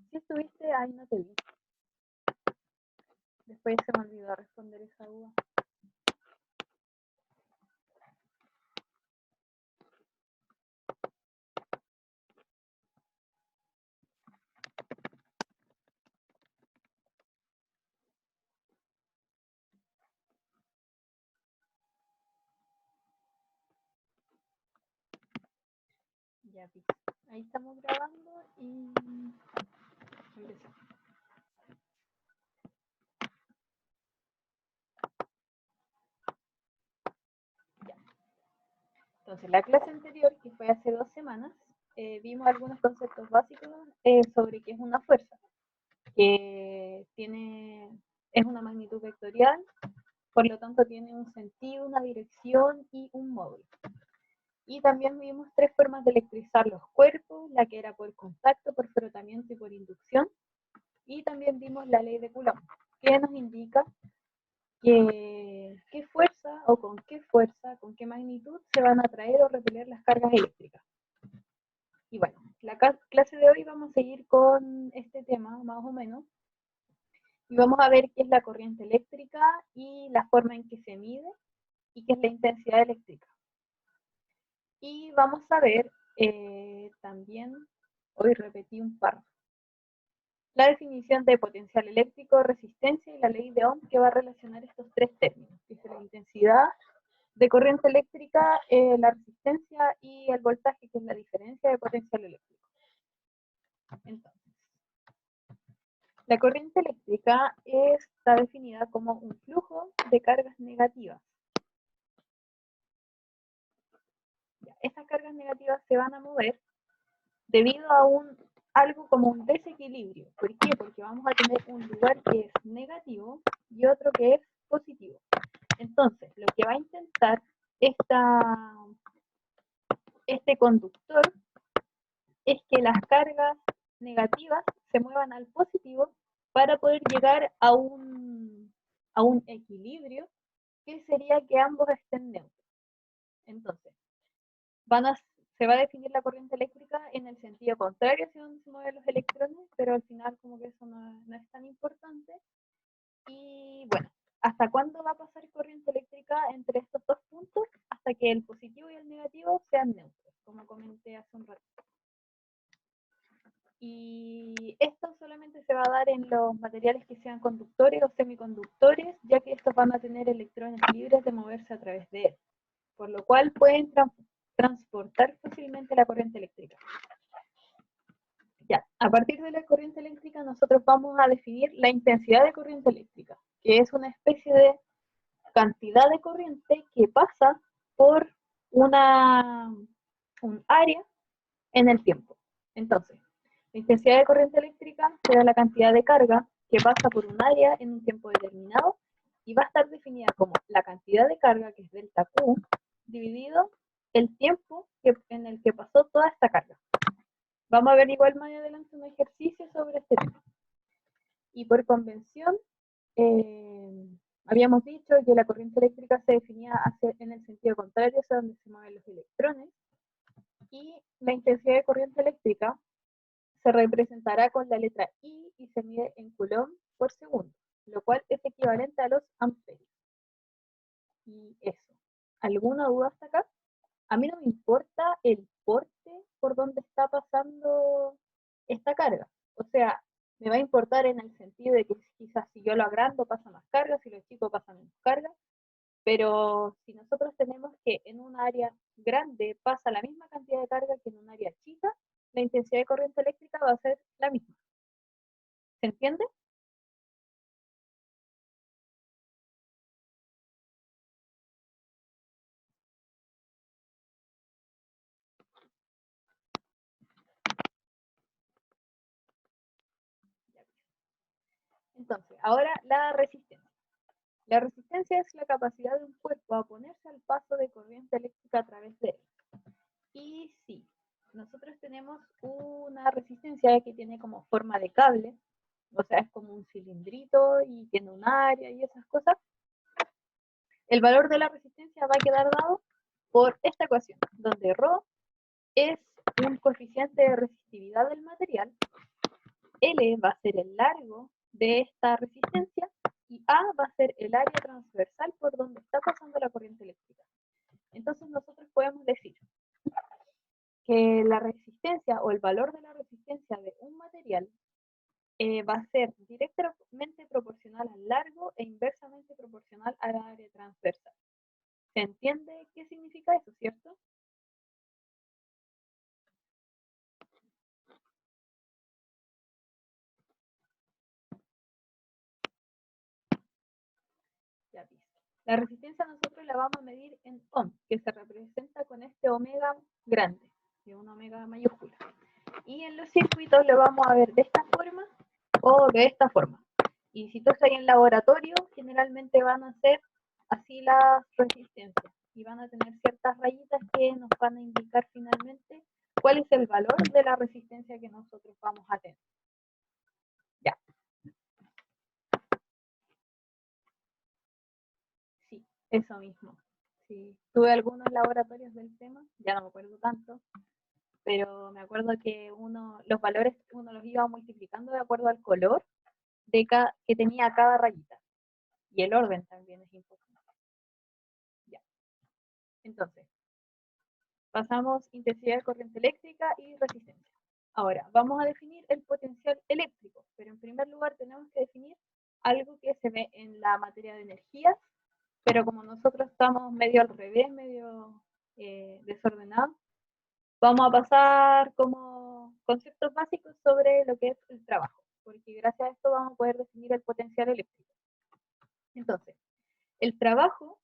Si estuviste, ahí no te vi. Después se me olvidó responder esa duda. Ya vi. Ahí estamos grabando y empezamos. Ya. Entonces, la clase anterior, que fue hace 2 semanas, vimos algunos conceptos básicos sobre qué es una fuerza, que es una magnitud vectorial, por lo tanto tiene un sentido, una dirección y un módulo. Y también vimos 3 formas de electrizar los cuerpos, la que era por contacto, por frotamiento y por inducción. Y también vimos la ley de Coulomb, que nos indica qué fuerza o con qué magnitud se van a atraer o repeler las cargas eléctricas. Y bueno, la clase de hoy vamos a seguir con este tema, más o menos, y vamos a ver qué es la corriente eléctrica y la forma en que se mide y qué es la intensidad eléctrica. Y vamos a ver también, hoy repetí un párrafo, la definición de potencial eléctrico, resistencia y la ley de Ohm, que va a relacionar estos 3 términos, que es la intensidad de corriente eléctrica, la resistencia y el voltaje, que es la diferencia de potencial eléctrico. Entonces, la corriente eléctrica está definida como un flujo de cargas negativas. Estas cargas negativas se van a mover debido a algo como un desequilibrio. ¿Por qué? Porque vamos a tener un lugar que es negativo y otro que es positivo. Entonces, lo que va a intentar este conductor es que las cargas negativas se muevan al positivo para poder llegar a un equilibrio, que sería que ambos estén neutros. Entonces, se va a definir la corriente eléctrica en el sentido contrario hacia donde se mueven los electrones, pero al final como que eso no es tan importante. Y bueno, ¿hasta cuándo va a pasar corriente eléctrica entre estos 2 puntos? Hasta que el positivo y el negativo sean neutros, como comenté hace un rato. Y esto solamente se va a dar en los materiales que sean conductores o semiconductores, ya que estos van a tener electrones libres de moverse a través de él, por lo cual pueden transportar fácilmente la corriente eléctrica. Ya, a partir de la corriente eléctrica nosotros vamos a definir la intensidad de corriente eléctrica, que es una especie de cantidad de corriente que pasa por un área en el tiempo. Entonces, la intensidad de corriente eléctrica será la cantidad de carga que pasa por un área en un tiempo determinado y va a estar definida como la cantidad de carga, que es delta Q, dividido el tiempo en el que pasó toda esta carga. Vamos a ver igual más adelante un ejercicio sobre este tema. Y por convención, habíamos dicho que la corriente eléctrica se definía en el sentido contrario, hacia donde se mueven los electrones, y la intensidad de corriente eléctrica se representará con la letra I y se mide en Coulomb por segundo, lo cual es equivalente a los amperios. Y eso. ¿Alguna duda hasta acá? A mí no me importa el porte por donde está pasando esta carga. O sea, me va a importar en el sentido de que quizás si yo lo agrando pasa más carga, si lo chico pasa menos carga, pero si nosotros tenemos que en un área grande pasa la misma cantidad de carga que en un área chica, la intensidad de corriente eléctrica va a ser la misma. ¿Se entiende? Entonces, ahora la resistencia. La resistencia es la capacidad de un cuerpo a oponerse al paso de corriente eléctrica a través de él. Y sí, nosotros tenemos una resistencia que tiene como forma de cable, o sea, es como un cilindrito y tiene un área y esas cosas. El valor de la resistencia va a quedar dado por esta ecuación, donde ρ es un coeficiente de resistividad del material L va a ser el largo de esta resistencia y A va a ser el área transversal por donde está pasando la corriente eléctrica. Entonces nosotros podemos decir que la resistencia o el valor de la resistencia de un material va a ser directamente proporcional al largo e inversamente proporcional al área transversal. ¿Se entiende qué significa eso, cierto? Ya dice. La resistencia nosotros la vamos a medir en ohm, que se representa con este omega grande, de una omega mayúscula. Y en los circuitos lo vamos a ver de esta forma o de esta forma. Y si tú estás en laboratorio, generalmente van a ser así las resistencias y van a tener ciertas rayitas que nos van a indicar finalmente cuál es el valor de la resistencia que nosotros vamos a tener. Ya. Sí, eso mismo. Sí. Tuve algunos laboratorios del tema, ya no me acuerdo tanto, pero me acuerdo que los valores uno los iba multiplicando de acuerdo al color que tenía cada rayita. Y el orden también es importante. Ya. Entonces, pasamos intensidad de corriente eléctrica y resistencia. Ahora, vamos a definir el potencial eléctrico, pero en primer lugar tenemos que definir algo que se ve en la materia de energías, pero como nosotros estamos medio al revés, medio desordenados, vamos a pasar como conceptos básicos sobre lo que es el trabajo, porque gracias a esto vamos a poder definir el potencial eléctrico. Entonces, el trabajo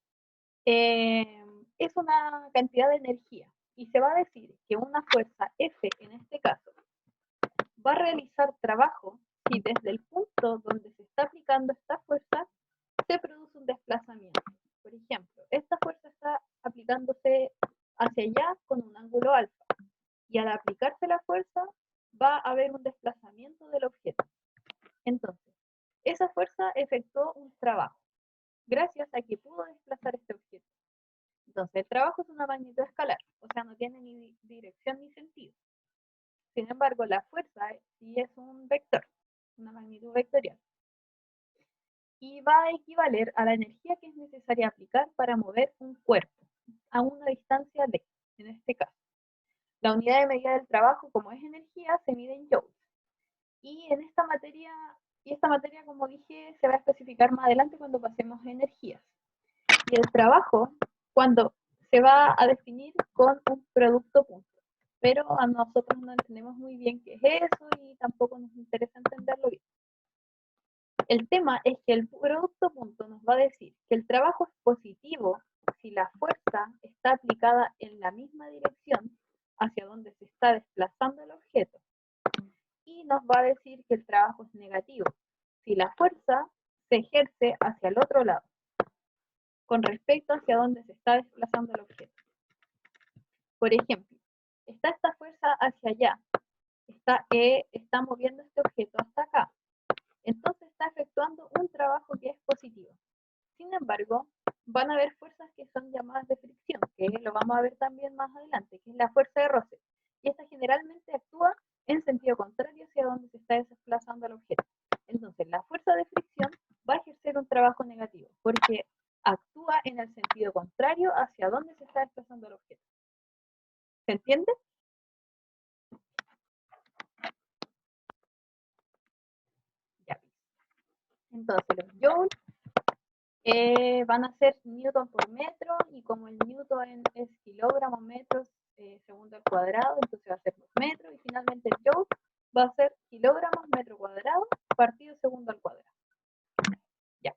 es una cantidad de energía y se va a decir que una fuerza F, en este caso, va a realizar trabajo si desde el punto donde se está aplicando esta fuerza se produce un desplazamiento. Por ejemplo, esta fuerza está aplicándose hacia allá con un ángulo alfa y al aplicarse la fuerza va a haber un desplazamiento del objeto. Entonces, esa fuerza efectuó un trabajo gracias a que pudo desplazar este objeto. Entonces, el trabajo es una magnitud escalar, o sea, no tiene ni dirección ni sentido. Sin embargo, la fuerza sí es un vector, una magnitud vectorial. Y va a equivaler a la energía que es necesaria aplicar para mover un cuerpo a una distancia d, en este caso. La unidad de medida del trabajo, como es energía, se mide en joules. Y en esta materia, como dije, se va a especificar más adelante cuando pasemos a energías. Y el trabajo, cuando se va a definir con un producto punto. Pero a nosotros no entendemos muy bien qué es eso y tampoco nos interesa entenderlo bien. El tema es que el producto punto nos va a decir que el trabajo es positivo si la fuerza está aplicada en la misma dirección hacia donde se está desplazando el objeto. Y nos va a decir que el trabajo es negativo si la fuerza se ejerce hacia el otro lado, con respecto hacia donde se está desplazando el objeto. Por ejemplo, está esta fuerza hacia allá, está moviendo este objeto hasta acá. Entonces está efectuando un trabajo que es positivo. Sin embargo, van a haber fuerzas que son llamadas de fricción, que lo vamos a ver también más adelante, que es la fuerza de roce. Y esta generalmente actúa en sentido contrario hacia donde se está desplazando el objeto. Entonces, la fuerza de fricción va a ejercer un trabajo negativo, porque actúa en el sentido contrario hacia donde se está desplazando el objeto. ¿Se entiende? Ya. Entonces, los joules van a ser newton por metro y como el newton es kilogramos, metros, segundo al cuadrado, entonces va a ser los metros y finalmente el joule va a ser kilogramos metro cuadrado partido segundo al cuadrado. Ya.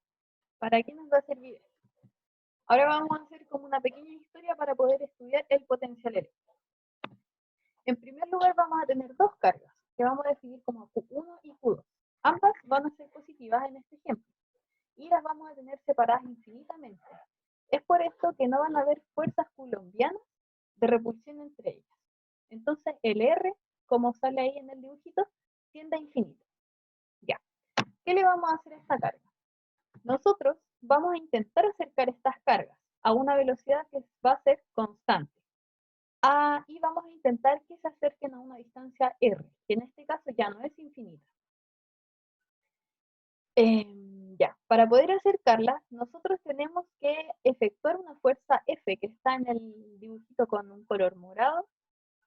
¿Para qué nos va a servir esto? Ahora vamos a hacer como una pequeña historia para poder estudiar el potencial eléctrico. En primer lugar vamos a tener dos cargas que vamos a definir como Q1 y Q2. Ambas van a ser positivas en este ejemplo y las vamos a tener separadas infinitamente. Es por esto que no van a haber fuerzas coulombianas de repulsión entre ellas. Entonces el R, como sale ahí en el dibujito, tiende a infinito. Ya. ¿Qué le vamos a hacer a esta carga? Nosotros vamos a intentar acercar estas cargas a una velocidad que va a ser constante. Y vamos a intentar que se acerquen a una distancia R, que en este caso ya no es infinita. Ya, para poder acercarla, nosotros tenemos que efectuar una fuerza F que está en el dibujito con un color morado,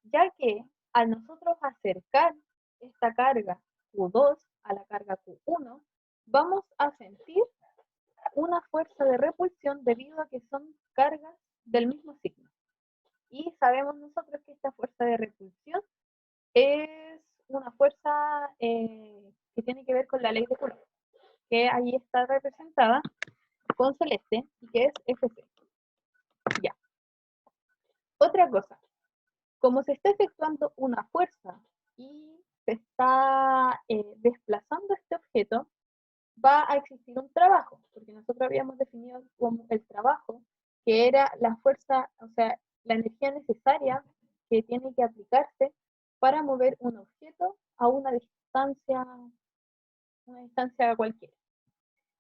ya que al nosotros acercar esta carga Q2 a la carga Q1, vamos a sentir una fuerza de repulsión debido a que son cargas del mismo signo. Y sabemos nosotros que esta fuerza de repulsión es una fuerza que tiene que ver con la ley de Coulomb, que ahí está representada con celeste y que es Fc. Ya. Otra cosa, como se está efectuando una fuerza y se está desplazando este objeto, va a existir un trabajo, porque nosotros habíamos definido como el trabajo, que era la fuerza, o sea, la energía necesaria que tiene que aplicarse para mover un objeto a una distancia cualquiera.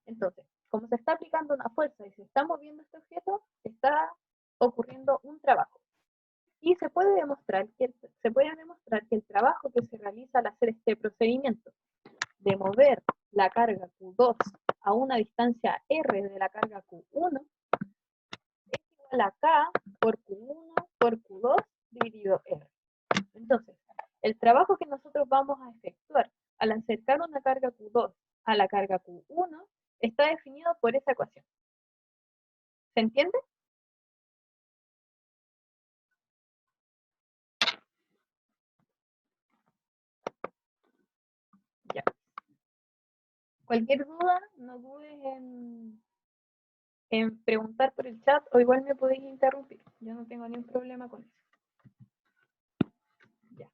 Entonces, como se está aplicando una fuerza y se está moviendo este objeto, está ocurriendo un trabajo. Y se puede demostrar que el trabajo que se realiza al hacer este procedimiento de mover la carga Q2 a una distancia R de la carga Q1 es igual a K por Q1 por Q2 dividido R. Entonces, el trabajo que nosotros vamos a efectuar al acercar una carga Q2 a la carga Q1 está definido por esa ecuación. ¿Se entiende? Ya. Cualquier duda, no dudes en preguntar por el chat o igual me podéis interrumpir. Yo no tengo ningún problema con eso. Ya.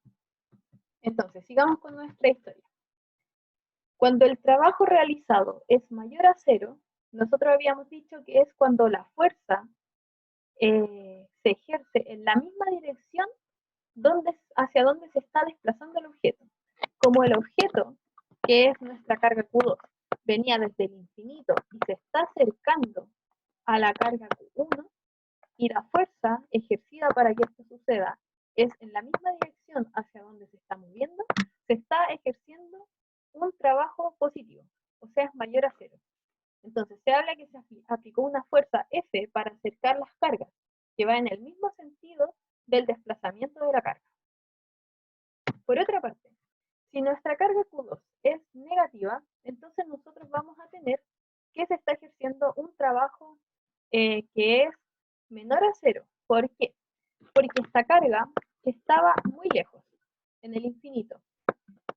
Entonces, sigamos con nuestra historia. Cuando el trabajo realizado es mayor a 0, nosotros habíamos dicho que es cuando la fuerza se ejerce en la misma dirección hacia donde se está desplazando el objeto. Como el objeto, que es nuestra carga Q2, venía desde el infinito y se está acercando a la carga Q1, y la fuerza ejercida para que esto suceda es en la misma dirección hacia donde se está moviendo, se está ejerciendo un trabajo positivo, o sea, es mayor a 0. Entonces, se habla que se aplicó una fuerza F para acercar las cargas, que va en el mismo sentido del desplazamiento de la carga. Por otra parte, si nuestra carga Q2 es negativa, entonces nosotros vamos a tener que se está ejerciendo un trabajo que es menor a 0. ¿Por qué? Porque esta carga estaba muy lejos, en el infinito.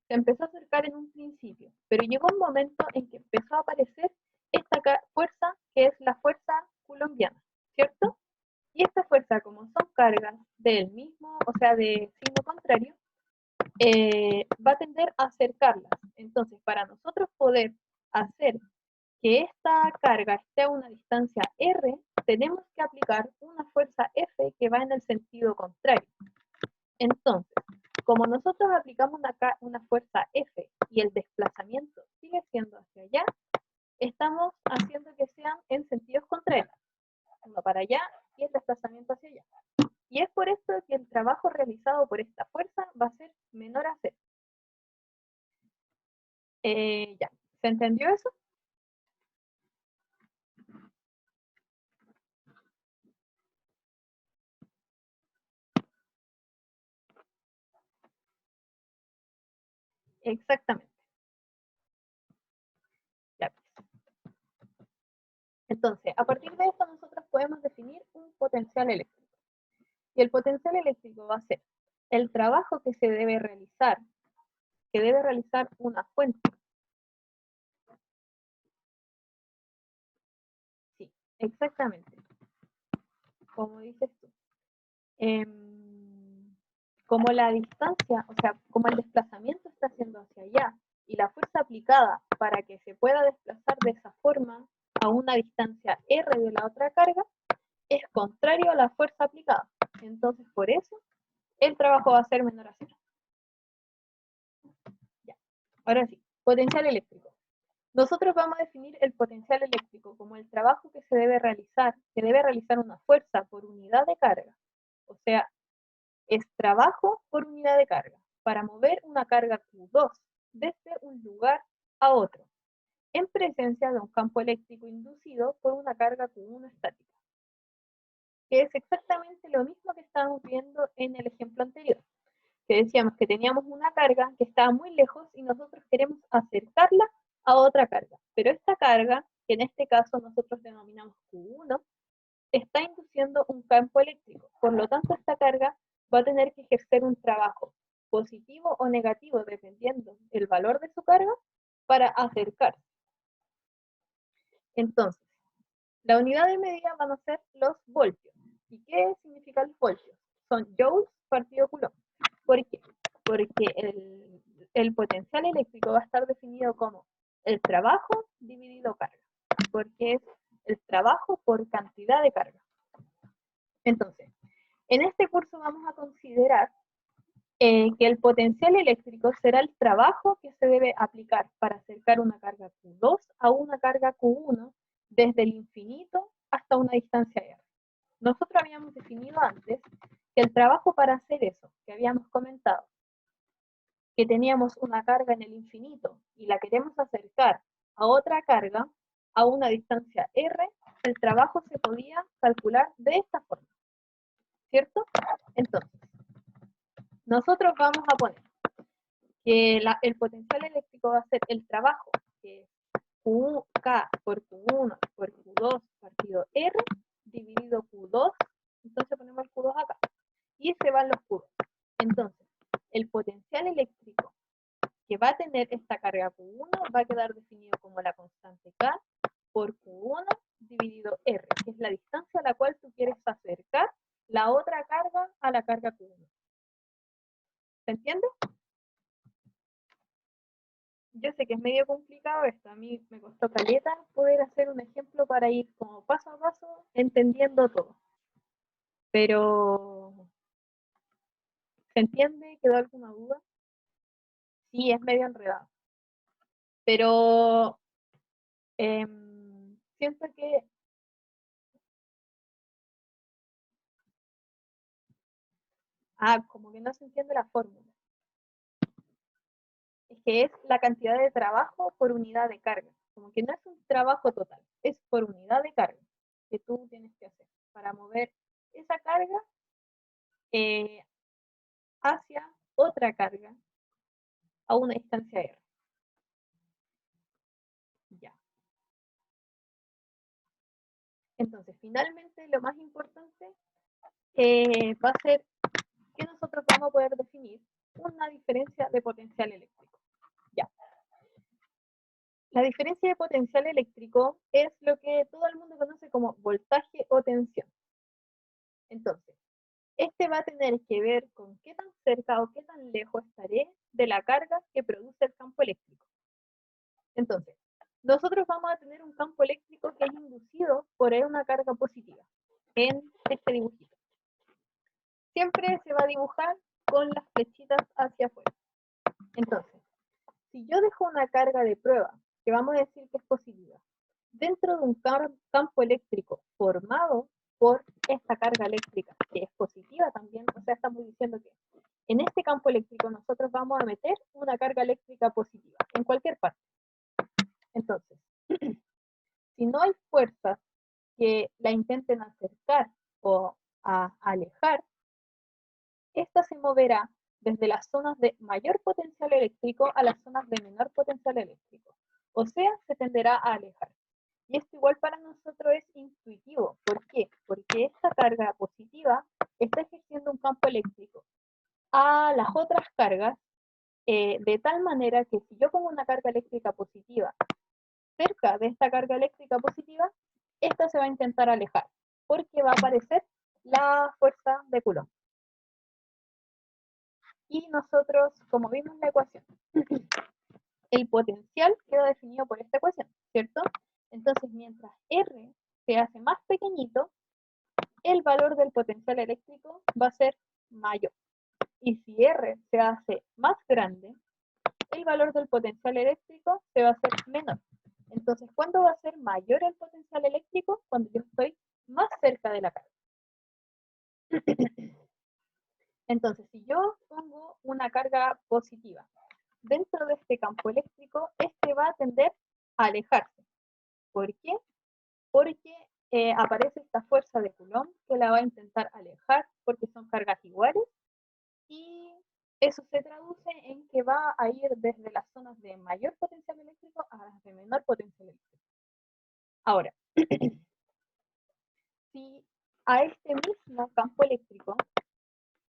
Se empezó a acercar en un principio, pero llegó un momento en que empezó a aparecer esta fuerza que es la fuerza coulombiana, ¿cierto? Y esta fuerza, como son cargas del mismo, o sea, de signo contrario, va a tender a acercarlas. Entonces, para nosotros poder hacer que esta carga esté a una distancia R, tenemos que aplicar una fuerza F que va en el sentido contrario. Entonces, como nosotros aplicamos una fuerza F y el desplazamiento sigue siendo hacia allá, estamos haciendo que sean en sentidos contrarios. Uno para allá y el desplazamiento hacia allá. Y es por esto que el trabajo realizado por esta fuerza va a ser menor a 0. Ya, ¿se entendió eso? Exactamente. Ya. Entonces, a partir de esto nosotros podemos definir un potencial eléctrico. Y el potencial eléctrico va a ser el trabajo que debe realizar una fuente. Sí, exactamente. Como dices tú. Como la distancia, o sea, como el desplazamiento está haciendo hacia allá y la fuerza aplicada para que se pueda desplazar de esa forma a una distancia R de la otra carga es contrario a la fuerza aplicada. Entonces, por eso, el trabajo va a ser menor a 0. Ya. Ahora sí, potencial eléctrico. Nosotros vamos a definir el potencial eléctrico como el trabajo que debe realizar una fuerza por unidad de carga. O sea, es trabajo por unidad de carga para mover una carga Q2 desde un lugar a otro. en presencia de un campo eléctrico inducido por una carga Q1 estática, que es exactamente lo mismo que estábamos viendo en el ejemplo anterior, que decíamos que teníamos una carga que estaba muy lejos y nosotros queremos acercarla a otra carga, pero esta carga, que en este caso nosotros denominamos Q1, está induciendo un campo eléctrico, por lo tanto esta carga va a tener que ejercer un trabajo positivo o negativo, dependiendo del valor de su carga, para acercarse. Entonces, la unidad de medida van a ser los voltios. ¿Y qué significan los voltios? Son joules partido coulomb. ¿Por qué? Porque el potencial eléctrico va a estar definido como el trabajo dividido carga, porque es el trabajo por cantidad de carga. Entonces, en este curso vamos a considerar que el potencial eléctrico será el trabajo que se debe aplicar para acercar una carga Q2 a una carga Q1 desde el infinito hasta una distancia R. Nosotros habíamos definido antes que el trabajo para hacer eso, que habíamos comentado, que teníamos una carga en el infinito y la queremos acercar a otra carga a una distancia R, el trabajo se podía calcular de esta forma, ¿cierto? Entonces, nosotros vamos a poner que el potencial eléctrico va a ser el trabajo, que es K por Q1 por Q2 partido R, dividido Q2, entonces ponemos el Q2 acá, y se van los Q2. Entonces, el potencial eléctrico que va a tener esta carga Q1 va a quedar definido como la constante K por Q1 dividido R, que es la distancia a la cual tú quieres acercar la otra carga a la carga Q1. ¿Se entiende? Yo sé que es medio complicado esto, a mí me costó caleta poder hacer un ejemplo para ir como paso a paso entendiendo todo. Pero, ¿se entiende? ¿Quedó alguna duda? Sí, es medio enredado. Pero siento que como que no se entiende la fórmula. Es que es la cantidad de trabajo por unidad de carga. Como que no es un trabajo total, es por unidad de carga que tú tienes que hacer para mover esa carga hacia otra carga a una distancia R. Ya. Entonces, finalmente, lo más importante va a ser que nosotros vamos a poder definir una diferencia de potencial eléctrico. Ya. La diferencia de potencial eléctrico es lo que todo el mundo conoce como voltaje o tensión. Entonces, este va a tener que ver con qué tan cerca o qué tan lejos estaré de la carga que produce el campo eléctrico. Entonces, nosotros vamos a tener un campo eléctrico que es inducido por una carga positiva en este dibujito. Siempre se va a dibujar con las flechitas hacia afuera. Entonces, si yo dejo una carga de prueba, que vamos a decir que es positiva, dentro de un campo eléctrico formado por esta carga eléctrica, que es positiva también, o sea, estamos diciendo que en este campo eléctrico nosotros vamos a meter una carga eléctrica positiva, en cualquier parte. Entonces, si no hay fuerzas que la intenten acercar o alejar, esta se moverá desde las zonas de mayor potencial eléctrico a las zonas de menor potencial eléctrico. O sea, se tenderá a alejar. Y esto igual para nosotros es intuitivo. ¿Por qué? Porque esta carga positiva está ejerciendo un campo eléctrico a las otras cargas de tal manera que si yo pongo una carga eléctrica positiva cerca de esta carga eléctrica positiva, esta se va a intentar alejar porque va a aparecer la fuerza de Coulomb. Y nosotros, como vimos en la ecuación, el potencial queda definido por esta ecuación, ¿cierto? Entonces, mientras R se hace más pequeñito, el valor del potencial eléctrico va a ser mayor. Y si R se hace más grande, el valor del potencial eléctrico se va a hacer menor. Entonces, ¿cuándo va a ser mayor el potencial eléctrico? Cuando yo estoy más cerca de la carga. Entonces, si yo pongo una carga positiva dentro de este campo eléctrico, este va a tender alejarse. ¿Por qué? Porque aparece esta fuerza de Coulomb que la va a intentar alejar porque son cargas iguales y eso se traduce en que va a ir desde las zonas de mayor potencial eléctrico a las de menor potencial eléctrico. Ahora, si a este mismo campo eléctrico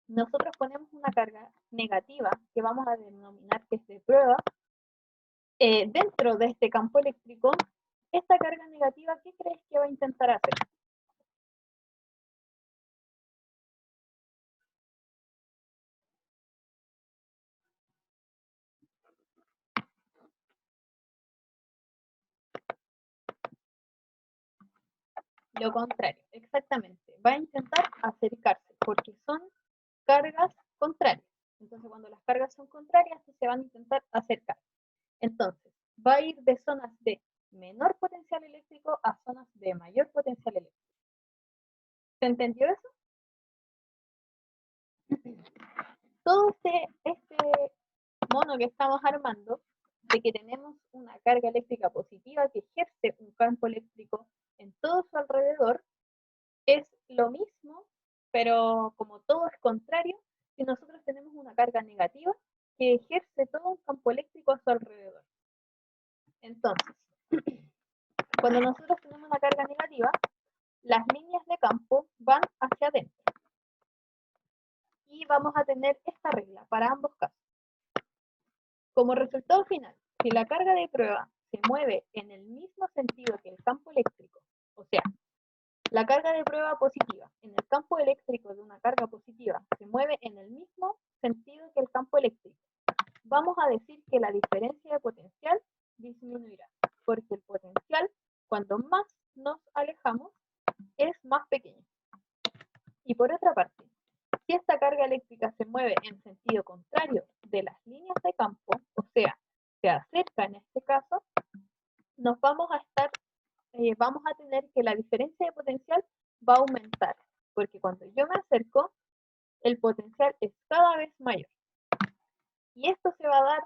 nosotros ponemos una carga negativa que vamos a denominar que es de prueba, dentro de este campo eléctrico, esta carga negativa, ¿qué crees que va a intentar hacer? Lo contrario, exactamente. Va a intentar acercarse porque son cargas contrarias. Entonces, cuando las cargas son contrarias, se van a intentar acercar. Entonces, va a ir de zonas de menor potencial eléctrico a zonas de mayor potencial eléctrico. ¿Se entendió eso? Todo este mono que estamos armando, de que tenemos una carga eléctrica positiva que ejerce un campo eléctrico en todo su alrededor, es lo mismo, pero como todo es contrario, si nosotros tenemos una carga negativa que ejerce todo un campo eléctrico a su alrededor. Entonces, cuando nosotros tenemos una carga negativa, las líneas de campo van hacia adentro. Y vamos a tener esta regla para ambos casos. Como resultado final, si la carga de prueba se mueve en el mismo sentido que el campo eléctrico, o sea, la carga de prueba positiva en el campo eléctrico de una carga positiva se mueve en el mismo sentido que el campo eléctrico, vamos a decir que la diferencia de potencial disminuirá, porque el potencial, cuando más nos alejamos, es más pequeño. Y por otra parte, si esta carga eléctrica se mueve en sentido contrario de las líneas de campo, o sea, se acerca en este caso, nos vamos a tener que la diferencia de potencial va a aumentar, porque cuando yo me acerco, el potencial es cada vez mayor. Y esto se va a dar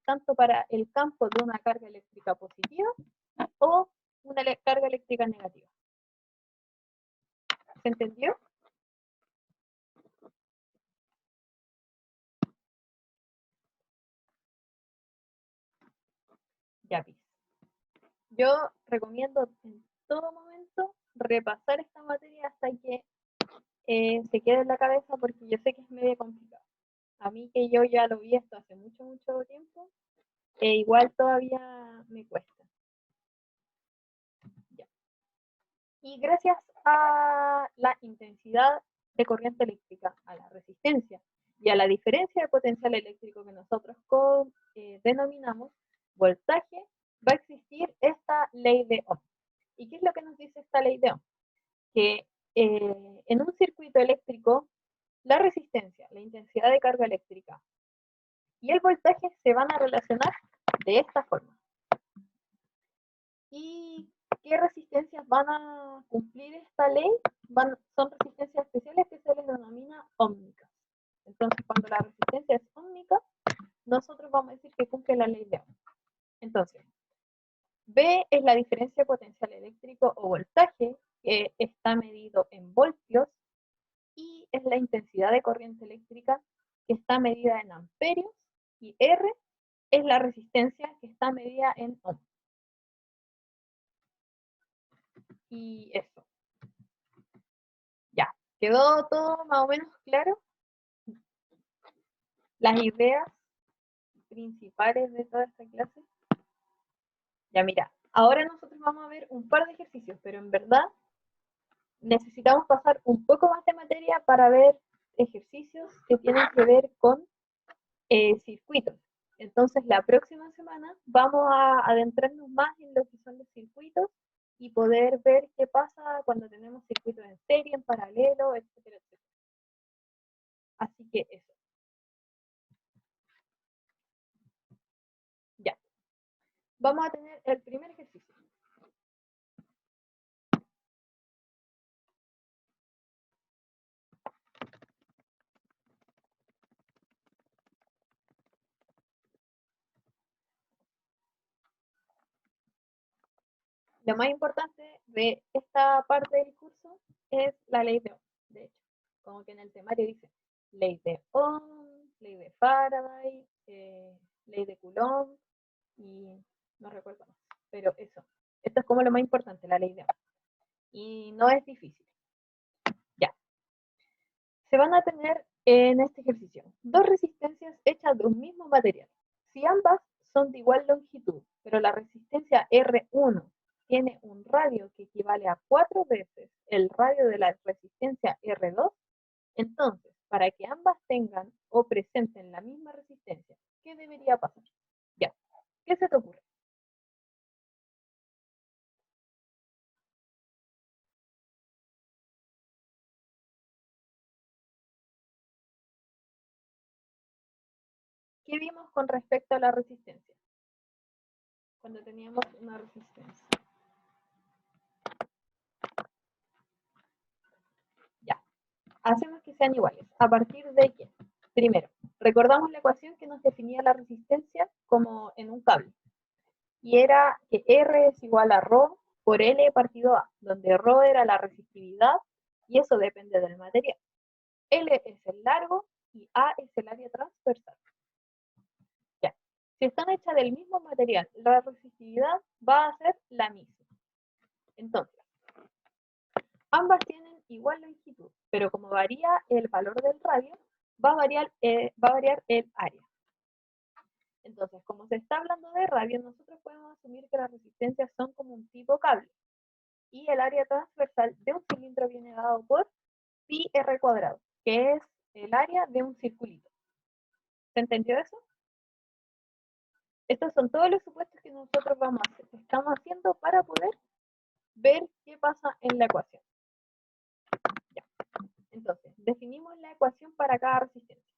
tanto para el campo de una carga eléctrica positiva o una carga eléctrica negativa. ¿Se entendió? Ya ves. Yo recomiendo en todo momento repasar esta materia hasta que se quede en la cabeza porque yo sé que es medio complicado. A mí que yo ya lo vi esto hace mucho, mucho tiempo, igual todavía me cuesta. Ya. Y gracias a la intensidad de corriente eléctrica, a la resistencia y a la diferencia de potencial eléctrico que nosotros denominamos voltaje, va a existir esta ley de Ohm. ¿Y qué es lo que nos dice esta ley de Ohm? Que en un circuito eléctrico, la resistencia, la intensidad de carga eléctrica y el voltaje se van a relacionar de esta forma. ¿Y qué resistencias van a cumplir esta ley? Son resistencias especiales que se les denomina ómnicas. Entonces, cuando la resistencia es ómnica, nosotros vamos a decir que cumple la ley de Ohm. Entonces, B es la diferencia de potencial eléctrico o voltaje, que está medido en voltios, y es la intensidad de corriente eléctrica, que está medida en amperios, y R es la resistencia, que está medida en ohm. Y eso. Ya, ¿quedó todo más o menos claro? Las ideas principales de toda esta clase. Ya mira, ahora nosotros vamos a ver un par de ejercicios, pero en verdad necesitamos pasar un poco más de materia para ver ejercicios que tienen que ver con circuitos. Entonces, la próxima semana vamos a adentrarnos más en lo que son los circuitos y poder ver qué pasa cuando tenemos circuitos en serie, en paralelo, etcétera, etcétera. Así que eso. Ya. Vamos a tener el primer ejercicio. Lo más importante de esta parte del curso es la ley de Ohm, de hecho. Como que en el temario dice ley de Ohm, ley de Faraday, ley de Coulomb y no recuerdo más. Pero eso, esto es como lo más importante, la ley de Ohm. Y no es difícil. Ya. Se van a tener en este ejercicio dos resistencias hechas de un mismo material. Si ambas son de igual longitud, pero la resistencia R1 tiene un radio que equivale a 4 veces el radio de la resistencia R2, entonces, para que ambas tengan o presenten la misma resistencia, ¿qué debería pasar? Ya, ¿qué se te ocurre? ¿Qué vimos con respecto a la resistencia? Cuando teníamos una resistencia. Ya, hacemos que sean iguales. ¿A partir de qué? Primero, recordamos la ecuación que nos definía la resistencia como en un cable. Y era que R es igual a ρ por L partido A, donde ρ era la resistividad y eso depende del material. L es el largo y A es el área transversal. Ya. Si están hechas del mismo material, la resistividad va a ser la misma. Entonces, ambas tienen igual longitud, pero como varía el valor del radio, va a variar el área. Entonces, como se está hablando de radio, nosotros podemos asumir que las resistencias son como un tipo cable. Y el área transversal de un cilindro viene dado por pi r cuadrado, que es el área de un circulito. ¿Se entendió eso? Estos son todos los supuestos que nosotros estamos haciendo para poder ver qué pasa en la ecuación. Ya. Entonces, definimos la ecuación para cada resistencia.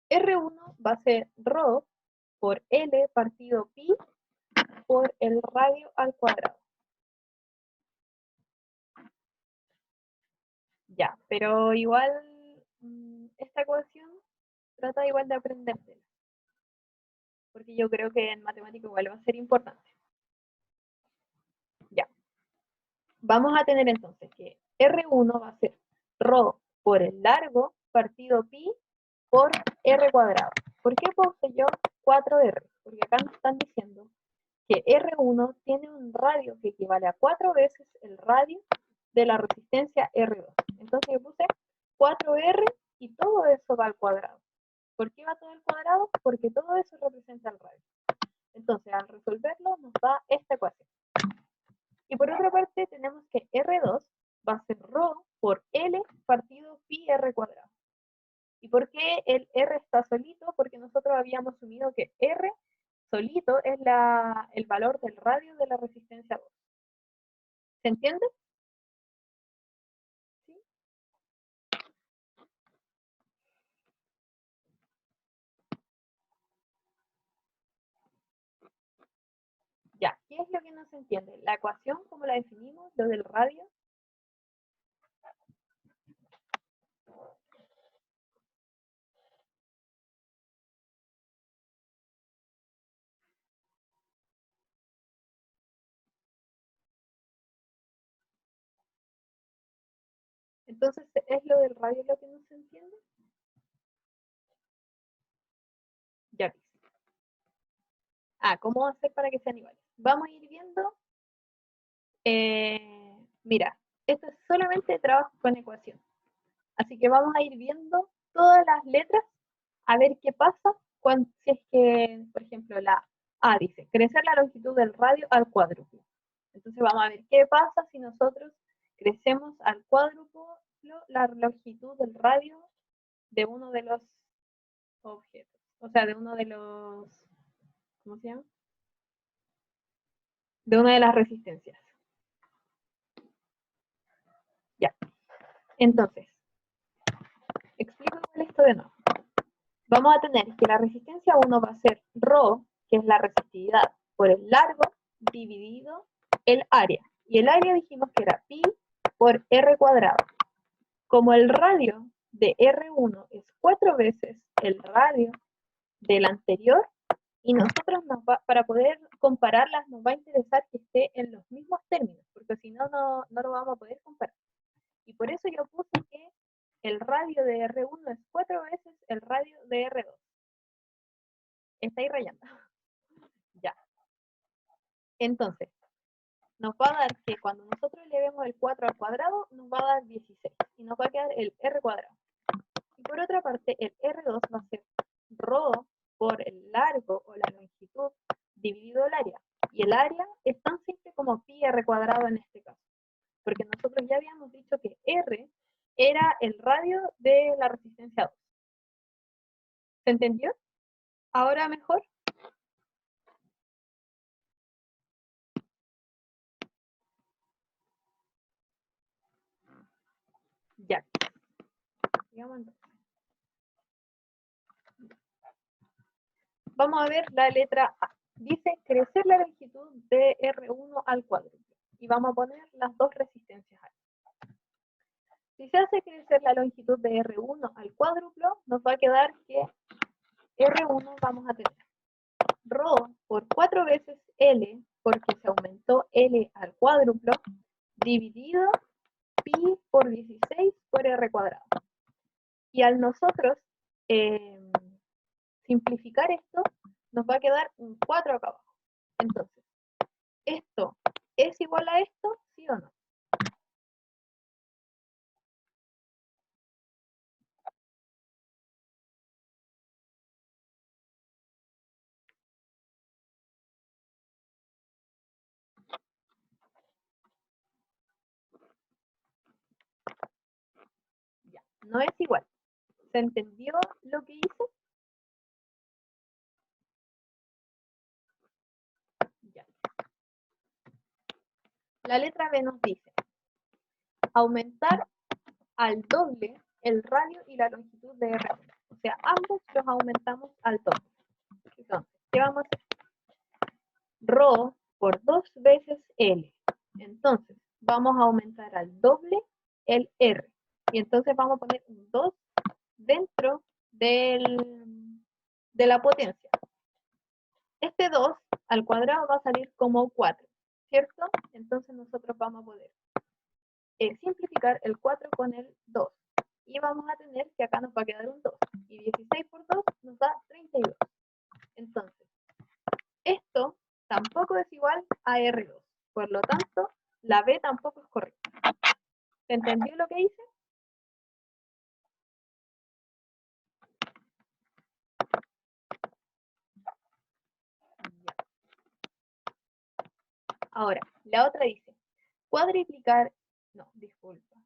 R1 va a ser ρ por L partido pi por el radio al cuadrado. Ya, pero igual esta ecuación trata igual de aprendértela, porque yo creo que en matemática igual va a ser importante. Ya, vamos a tener entonces que R1 va a ser ρ por el largo partido pi por R cuadrado. ¿Por qué puse yo 4R? Porque acá nos están diciendo que R1 tiene un radio que equivale a 4 veces el radio de la resistencia R2. Entonces yo puse 4R y todo eso va al cuadrado. ¿Por qué va todo al cuadrado? Porque todo eso representa el radio. Entonces, al resolverlo, nos da esta ecuación. Y por otra parte, tenemos que R2 va a ser ρ por L partido pi R cuadrado. ¿Y por qué el R está solito? Porque nosotros habíamos asumido que R solito es el valor del radio de la resistencia 2. ¿Se entiende? ¿Sí? Ya, ¿qué es lo que no se entiende? La ecuación, ¿cómo la definimos? Lo del radio. Entonces, ¿es lo del radio lo que no se entiende? Ya. ¿Cómo hacer para que sean iguales? Vamos a ir viendo. Mira, esto es solamente trabajo con ecuación. Así que vamos a ir viendo todas las letras a ver qué pasa cuando, si es que, por ejemplo, la A dice crecer la longitud del radio al cuádruplo. Entonces vamos a ver qué pasa si nosotros crecemos al cuádruplo la longitud del radio de uno de los objetos. O sea, de uno de los, ¿cómo se llama? De una de las resistencias. Ya. Entonces, explico esto de nuevo. Vamos a tener que la resistencia 1 va a ser ρ, que es la resistividad, por el largo dividido el área. Y el área dijimos que era pi por r cuadrado. Como el radio de R1 es 4 veces el radio del anterior, Y nosotros para poder compararlas nos va a interesar que esté en los mismos términos, porque si no, no lo vamos a poder comparar. Y por eso yo puse que el radio de R1 es 4 veces el radio de R2. Está ahí rayando. Ya. Entonces, nos va a dar que cuando nosotros elevemos el 4 al cuadrado, nos va a dar 16. Y nos va a quedar el R cuadrado. Y por otra parte, el R2 va a ser ρ por el largo o la longitud dividido el área. Y el área es tan simple como pi r cuadrado en este caso. Porque nosotros ya habíamos dicho que R era el radio de la resistencia 2. ¿Se entendió? ¿Ahora mejor? Ya. Digamos entonces. Vamos a ver la letra A. Dice crecer la longitud de R1 al cuádruplo. Y vamos a poner las dos resistencias ahí. Si se hace crecer la longitud de R1 al cuádruplo, nos va a quedar que R1 vamos a tener ρ por 4 veces L, porque se aumentó L al cuádruplo, dividido pi por 16 por R cuadrado. Y al nosotros simplificar esto, nos va a quedar un 4 acá abajo. Entonces, ¿esto es igual a esto? ¿Sí o no? Ya, no es igual. ¿Se entendió lo que hice? Ya. La letra B nos dice aumentar al doble el radio y la longitud de R1. O sea, ambos los aumentamos al doble. Entonces, ¿qué vamos a hacer? Rho por 2 veces L. Entonces, vamos a aumentar al doble el R. Y entonces vamos a poner un 2 dentro de la potencia. Este 2 al cuadrado va a salir como 4, ¿cierto? Entonces nosotros vamos a poder simplificar el 4 con el 2. Y vamos a tener que acá nos va a quedar un 2. Y 16 por 2 nos da 32. Entonces, esto tampoco es igual a R2. Por lo tanto, la B tampoco es correcta. ¿Se entendió lo que hice? Ahora, la otra dice, cuadriplicar, no, disculpa,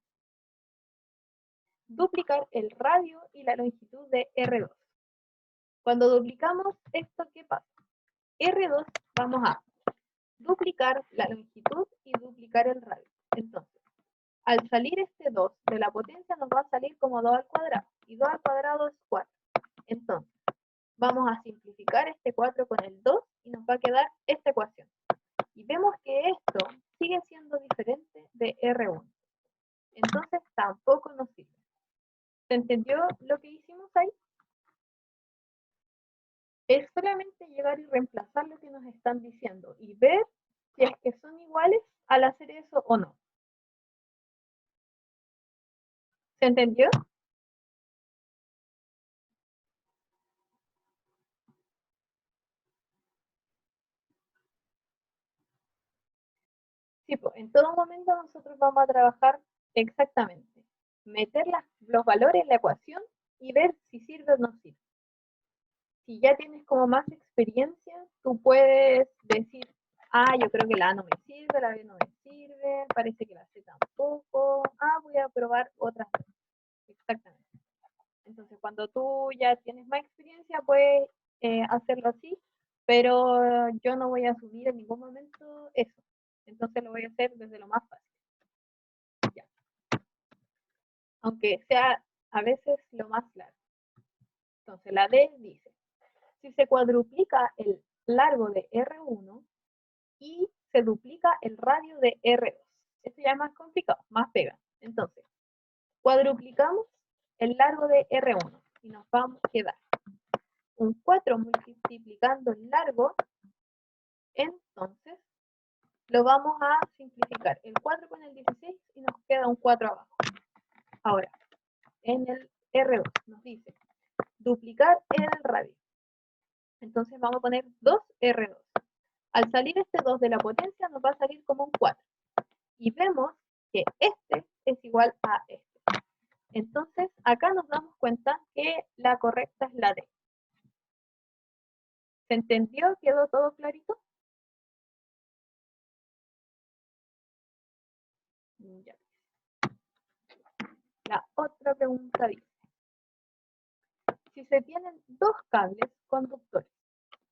duplicar el radio y la longitud de R2. Cuando duplicamos esto, ¿qué pasa? R2 vamos a duplicar la longitud y duplicar el radio. Entonces, al salir este 2 de la potencia nos va a salir como 2 al cuadrado. Y 2 al cuadrado es 4. Entonces, vamos a simplificar este 4 con el 2 y nos va a quedar esta ecuación. Y vemos que esto sigue siendo diferente de R1. Entonces, tampoco nos sirve. ¿Se entendió lo que hicimos ahí? Es solamente llegar y reemplazar lo que nos están diciendo y ver si es que son iguales al hacer eso o no. ¿Se entendió? Sí, pues, en todo momento nosotros vamos a trabajar exactamente. Meter los valores en la ecuación y ver si sirve o no sirve. Si ya tienes como más experiencia, tú puedes decir, ah, yo creo que la A no me sirve, la B no me sirve, parece que la C tampoco, ah, voy a probar otras dos. Exactamente. Entonces, cuando tú ya tienes más experiencia, puedes hacerlo así, pero yo no voy a asumir en ningún momento eso. Entonces lo voy a hacer desde lo más fácil. Ya. Aunque sea a veces lo más claro. Entonces, la D dice, si se cuadruplica el largo de R1 y se duplica el radio de R2. Esto ya es más complicado, más pega. Entonces, cuadruplicamos el largo de R1 y nos vamos a quedar un 4 multiplicando el largo, entonces lo vamos a simplificar. El 4 con el 16 y nos queda un 4 abajo. Ahora, en el R2 nos dice duplicar el radio. Entonces vamos a poner 2R2. Al salir este 2 de la potencia nos va a salir como un 4. Y vemos que este es igual a este. Entonces acá nos damos cuenta que la correcta es la D. ¿Se entendió? ¿Quedó todo clarito? Ya. La otra pregunta dice, si se tienen dos cables conductores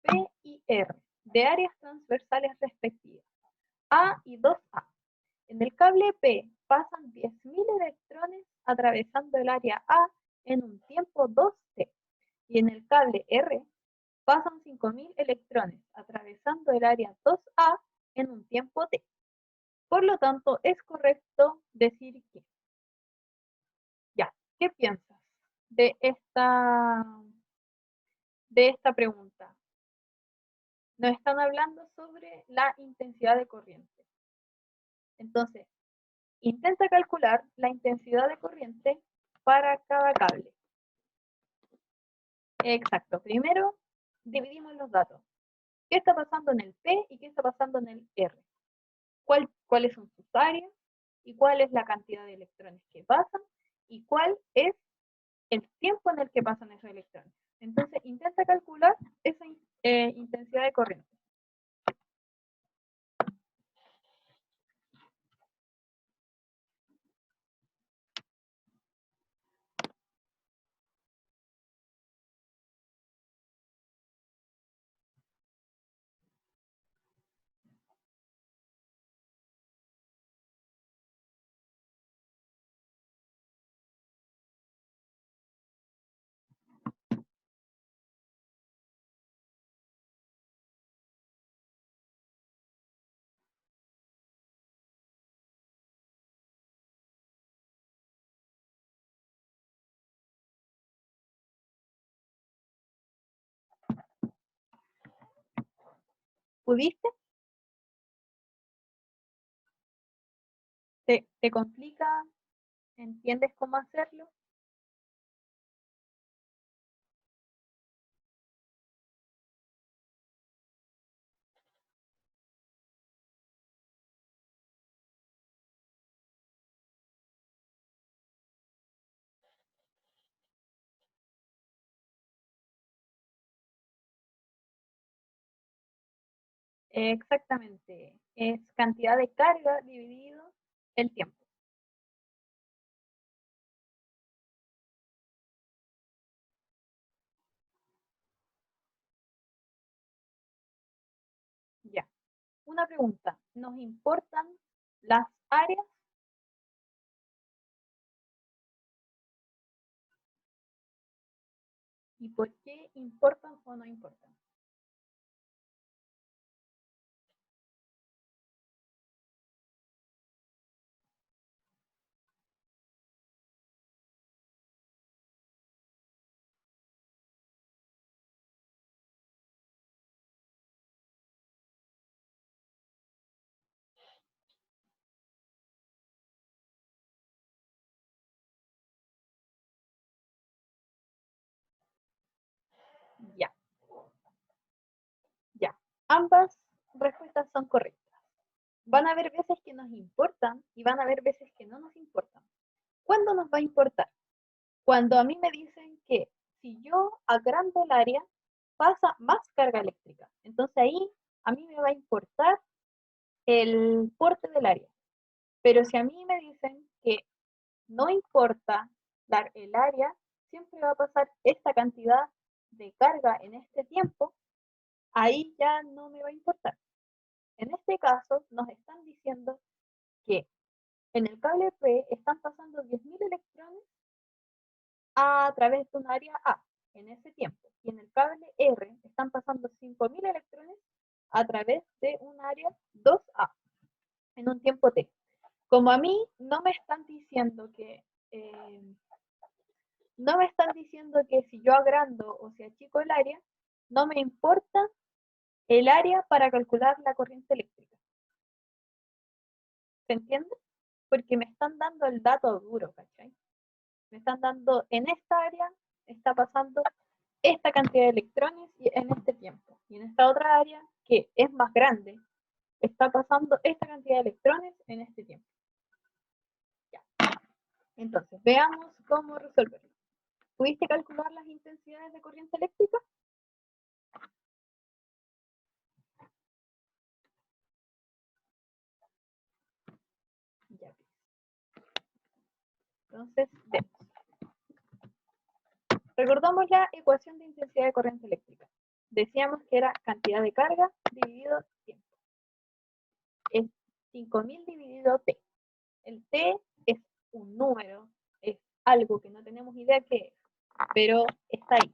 P y R de áreas transversales respectivas, A y 2A, en el cable P pasan 10.000 electrones atravesando el área A en un tiempo 2T, y en el cable R pasan 5.000 electrones atravesando el área 2A en un tiempo T. Por lo tanto, es correcto decir que. Ya, ¿qué piensas de esta pregunta? Nos están hablando sobre la intensidad de corriente. Entonces, intenta calcular la intensidad de corriente para cada cable. Exacto. Primero, dividimos los datos. ¿Qué está pasando en el P y qué está pasando en el R? ¿Cuáles son sus áreas? ¿Y cuál es la cantidad de electrones que pasan? ¿Y cuál es el tiempo en el que pasan esos electrones? Entonces, intenta calcular esa intensidad de corriente. ¿Pudiste? ¿Te complica? ¿Entiendes cómo hacerlo? Exactamente. Es cantidad de carga dividido el tiempo. Ya. Una pregunta. ¿Nos importan las áreas? ¿Y por qué importan o no importan? Ya, ya. Ambas respuestas son correctas. Van a haber veces que nos importan y van a haber veces que no nos importan. ¿Cuándo nos va a importar? Cuando a mí me dicen que si yo agrando el área, pasa más carga eléctrica. Entonces ahí a mí me va a importar el porte del área. Pero si a mí me dicen que no importa el área, siempre va a pasar esta cantidad de carga en este tiempo, ahí ya no me va a importar. En este caso, nos están diciendo que en el cable P están pasando 10.000 electrones a través de un área A en ese tiempo. Y en el cable R están pasando 5.000 electrones a través de un área 2A en un tiempo T. Como a mí no me están diciendo que no me están diciendo que si yo agrando o si achico el área, no me importa el área para calcular la corriente eléctrica. ¿Se entiende? Porque me están dando el dato duro, ¿cachai? Me están dando, en esta área está pasando esta cantidad de electrones en este tiempo. Y en esta otra área, que es más grande, está pasando esta cantidad de electrones en este tiempo. Ya. Entonces, veamos cómo resolverlo. ¿Pudiste calcular las intensidades de corriente eléctrica? Ya. Entonces, vemos. Recordamos la ecuación de intensidad de corriente eléctrica. Decíamos que era cantidad de carga dividido tiempo. Es 5000 dividido T. El T es un número, es algo que no tenemos idea qué es, pero está ahí.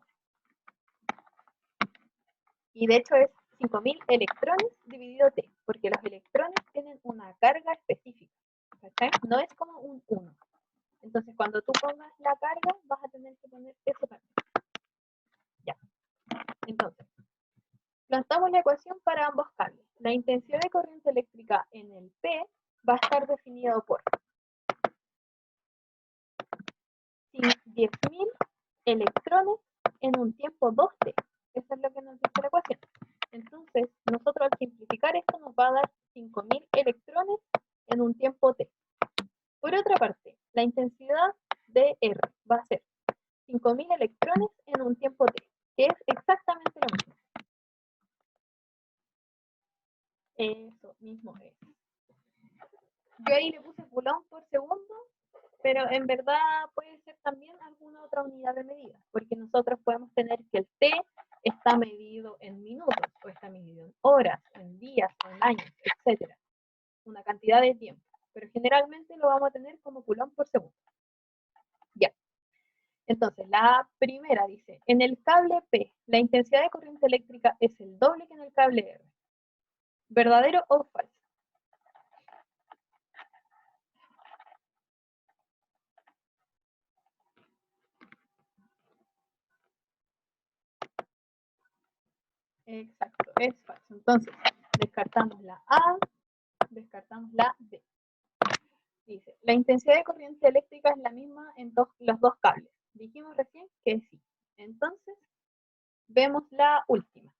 Y de hecho es 5000 electrones dividido T, porque los electrones tienen una carga específica. ¿Cachai? No es como un 1. Entonces, cuando tú pongas la carga, vas a tener que poner eso también. Ya. Entonces, plantamos la ecuación para ambos cables. La intensidad de corriente eléctrica en el P va a estar definido por 10.000 electrones en un tiempo 2T. Eso es lo que nos dice la ecuación. Entonces, nosotros al simplificar esto nos va a dar 5.000 electrones en un tiempo T. Por otra parte, la intensidad de R va a ser 5.000 electrones en un tiempo T, que es exactamente lo mismo. Eso mismo es. Yo ahí le puse coulomb por segundo, pero en verdad puede ser también alguna otra unidad de medida, porque nosotros podemos tener que el T está medido en minutos, o está medido en horas, en días, en años, etc. Una cantidad de tiempo, pero generalmente lo vamos a tener como coulomb por segundo. Ya. Entonces, la primera dice, en el cable P, la intensidad de corriente eléctrica es el doble que en el cable R. ¿Verdadero o falso? Exacto, es falso. Entonces, descartamos la A, descartamos la D. Dice, la intensidad de corriente eléctrica es la misma en los dos cables. Dijimos recién que sí. Entonces, vemos la última.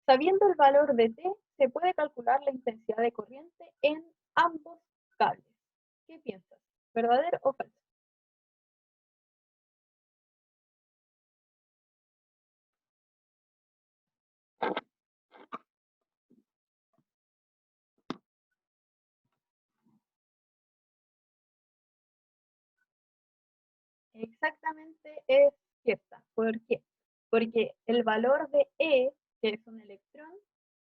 Sabiendo el valor de T, se puede calcular la intensidad de corriente en ambos cables. ¿Qué piensas? ¿Verdadero o falso? Exactamente es cierta. ¿Por qué? Porque el valor de E, que es un electrón,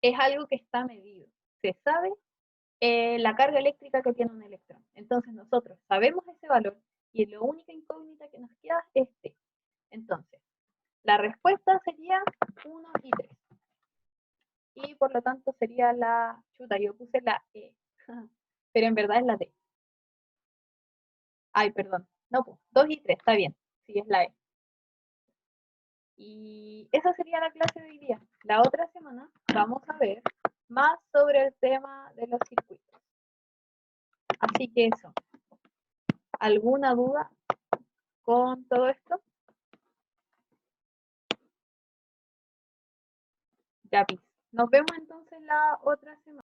es algo que está medido. Se sabe la carga eléctrica que tiene un electrón. Entonces nosotros sabemos ese valor y la única incógnita que nos queda es T. Entonces, la respuesta sería 1 y 3. Y por lo tanto sería la chuta, yo puse la E, pero en verdad es la D. Ay, perdón. No, pues 2 y 3, está bien. Sí, es la E. Y esa sería la clase de hoy día. La otra semana vamos a ver más sobre el tema de los circuitos. Así que eso. ¿Alguna duda con todo esto? Ya, nos vemos entonces la otra semana.